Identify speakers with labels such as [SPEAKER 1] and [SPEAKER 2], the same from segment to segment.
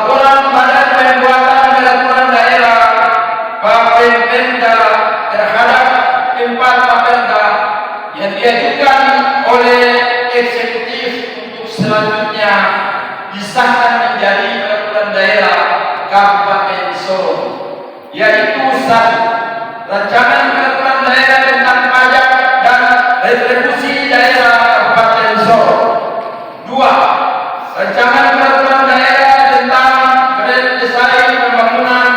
[SPEAKER 1] laporan Badan Pembuatan Peraturan Daerah Bapenda terhadap 4 Bapenda yang diajukan oleh eksekutif untuk selanjutnya disahkan menjadi peraturan daerah Kabupaten Sorong, yaitu 1. Rancangan peraturan daerah tentang pajak dan retribusi daerah Kabupaten Sorong. 2. Rancangan peraturan daerah tentang Grand Desain Pembangunan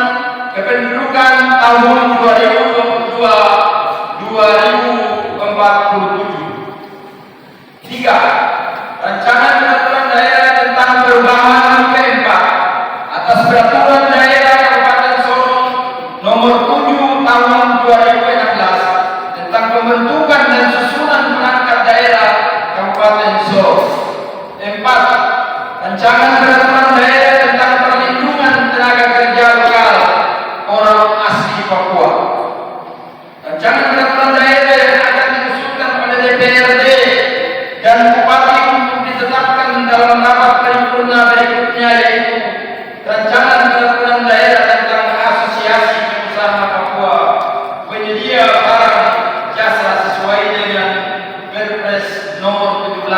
[SPEAKER 1] Kependudukan tahun 2022-2047. 3. Rancangan peraturan daerah tentang perubahan keempat atas peraturan daerah Kabupaten Sorong nomor 7 tahun 2016 tentang pembentukan dan susunan perangkat daerah Kabupaten Sorong. 4. Rancangan peraturan daerah tentang perlindungan tenaga kerja lokal orang asli Papua. Rancangan peraturan daerah yang akan diusulkan pada DPRD dan Bupati untuk ditetapkan dalam rapat paripurna berikutnya, yaitu rancangan peraturan daerah tentang asosiasi pengusaha Papua penyedia barang jasa sesuai dengan Perpres nomor 17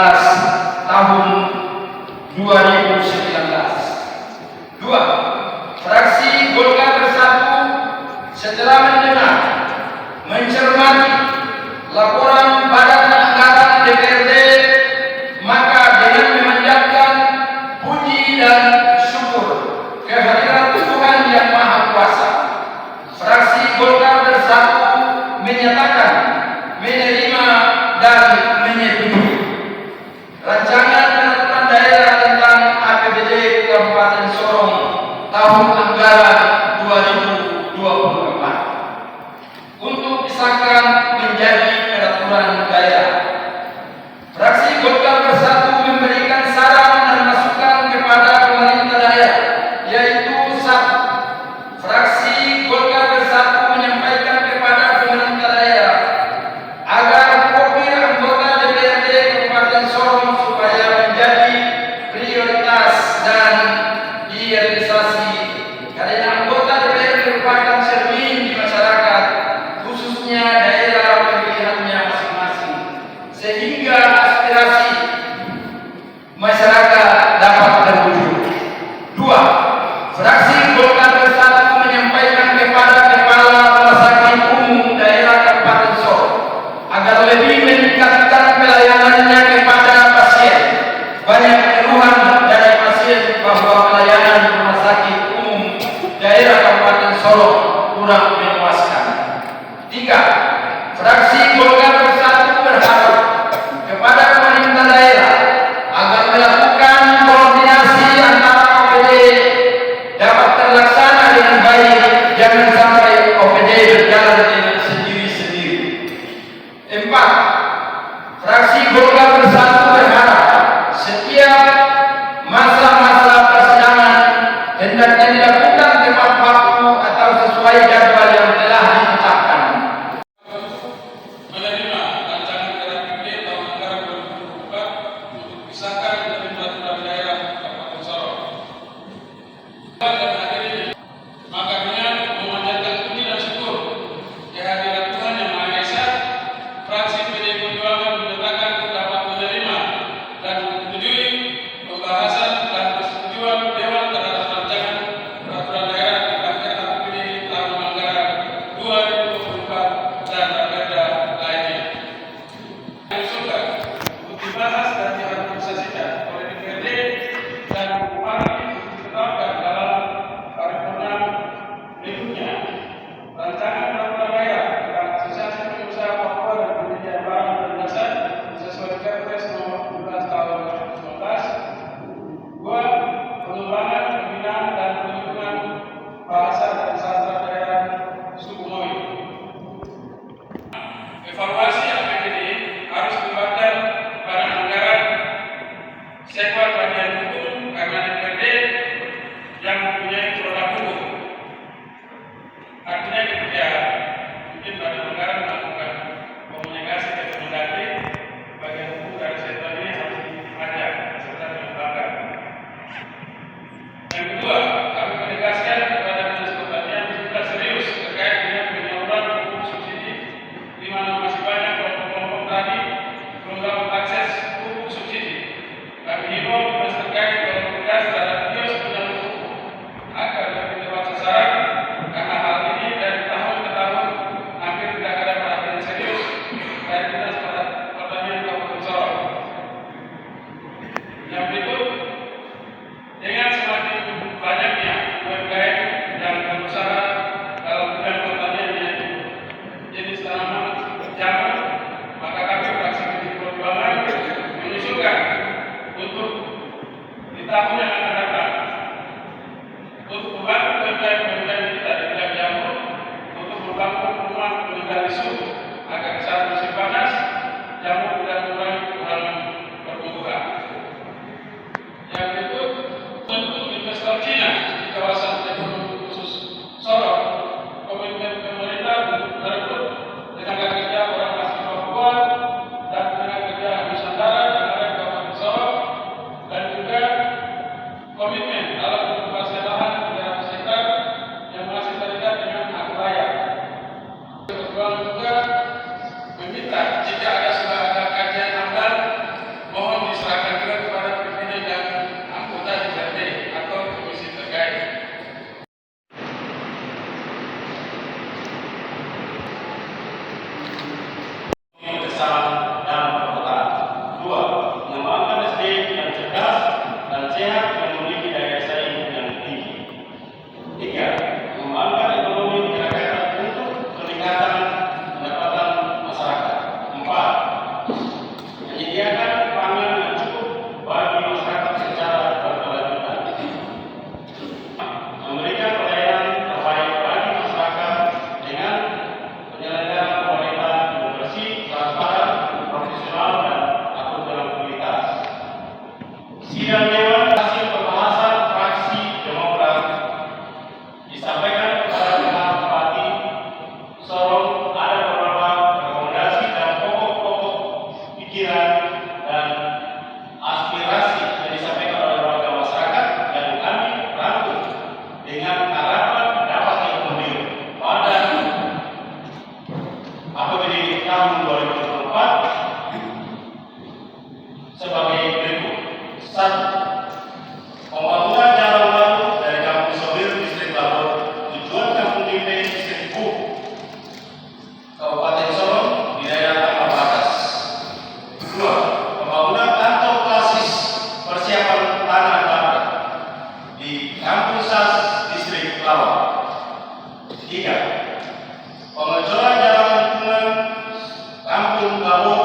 [SPEAKER 1] tahun 2019. 2. Fraksi Golkar Bersatu setelah mendengar, mencermati laporan Badan Anggaran DPRD, maka dengan memanjatkan puji dan syukur kehadiran Tuhan Yang Maha Kuasa, fraksi Golkar Bersatu menyatakan menerima dan menyetujui rancangan peraturan daerah tentang APBD Kabupaten Sorong tahun anggaran 2024 untuk disahkan menjadi peraturan daerah. Fraksi Golkar Bersatu memberikan saran dan masukan kepada pemerintah daerah, yaitu 1. Fraksi Golkar Bersatu menyampaikan kepada pemerintah daerah agar profil anggota DPRD Kabupaten Sorong supaya menjadi prioritas dan direalisasi, karena anggota DPRD merupakan cermin di masyarakat, khususnya daerah pemilihannya masing-masing, sehingga aspirasi masyarakat dapat terwujud. 2. Fraksi Golkar Bersatu menyampaikan kepada Kepala Rumah Sakit Umum Daerah Kabupaten Sorong agar lebih meningkatkan pelayanannya kepada pasien. Banyak keluhan dari pasien bahwa pelayanan Rumah Sakit Umum Daerah Kabupaten Sorong kurang memuaskan. 3. Fraksi Golkar Bersatu berharap kepada pemerintah daerah agar melakukan koordinasi antara OPD dapat terlaksana dengan baik, jangan sampai OPD berjalan dengan sendiri-sendiri. 4. Fraksi Golkar Bersatu berharap setiap masa-masa persidangan hendaknya dilakukan tepat waktu atau sesuai jadwal yang telah ditetapkan.
[SPEAKER 2] Menerima rancangan RAPBD tahun anggaran 2024 untuk disahkan menjadi peraturan daerah Kabupaten Sorong. Maka dengan memanjatkan puji dan syukur kehadiran Tuhan Yang Maha Esa, fraksi PDI Perjuangan menyatakan dapat menerima dan menyetujui pembahasan dan persetujuan Dewan terhadap rancangan peraturan daerah tentang RAPBD tahun anggaran untuk membantu umkm kita di bidang jamur untuk membangun rumah pengendali suhu agar saat musim panas jamur tidak mengurangi kekurangan pertumbuhan. Yang berikut, untuk investor Cina di kawasan ekonomi khusus Sorong, komitmen pemerintah untuk merekrut tenaga kerja orang asli Papua dan tenaga kerja Nusantara yang ada di Kabupaten Sorong, dan juga komitmen dalam inovasi lahan 300 hektar yang masih terikat dengan hak layak. Perjuangan juga meminta jika sudah ada kajian amdal, mohon diserahkan juga kepada pimpinan dan anggota DPRD atau komisi terkait.
[SPEAKER 3] Bersama dan perkotaan. 2. Mengembangkan SDM yang cerdas dan sehat yang memiliki daya saing yang tinggi. 3. Mengembangkan ekonomi masyarakat untuk peningkatan pendapatan masyarakat. 4. Menyediakan pangan yang cukup bagi masyarakat secara berkelanjutan. Memberikan pelayanan terbaik bagi masyarakat dengan penyelenggaraan pemerintahan yang bersih, transparan, profesional, dan akuntabilitas. Sidang Dewan hasil pembahasan fraksi Demokrat disampaikan kepada pihak Bupati Sorong ada beberapa rekomendasi dan pokok-pokok pikiran dan aspirasi yang disampaikan oleh warga masyarakat dan kami rangkum dengan harapan dapat diakomodir pada APBD tahun 2024 sebagai berikut. 1. Pembangunan jalan baru dari Kampung Sobir, Distrik Labor, tujuan Kampung Timpe, Distrik Bu, Kabupaten Sorong di daerah tanah batas. 2. Pembangunan kantor klasis persiapan tanah dapat di Kampung Sas, Distrik Lawang. 3. Pengecoran jalan lingkungan Kampung Gabok,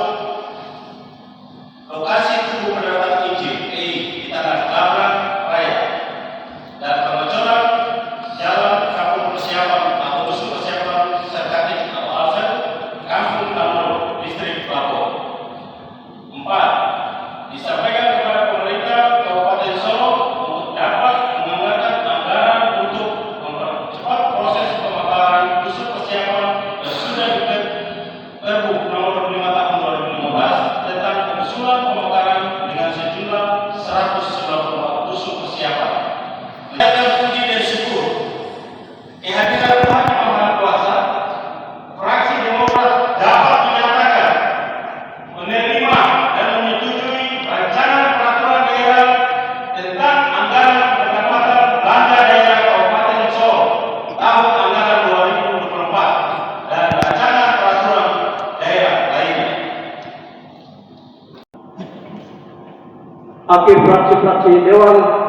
[SPEAKER 3] lokasi tubuh pendapat Injil di Tanah Labrak Raya, dan pengecoran jalan kampung persiapan atau dusun persiapan serkatik atau alsen Kampung Tamro, Distrik Labor. 4. Disampaikan kepada pemerintah Kabupaten Sorong untuk dapat menganggarkan anggaran untuk mempercepat proses pemekaran dusun persiapan yang sudah dibuat Perbu nomor 25 tahun 2015 tentang pengusulan pemekaran dengan sejumlah 194 dusun persiapan. Menyatakan puji dan syukur kehadiran Tuhan Yang Maha Kuasa, fraksi Demokrat dapat menyatakan menerima dan menyetujui rancangan peraturan daerah tentang anggaran pendapatan belanja daerah Kabupaten Sorong tahun anggaran 2024 dan rancangan peraturan daerah lainnya.
[SPEAKER 4] Akhir fraksi-fraksi Dewan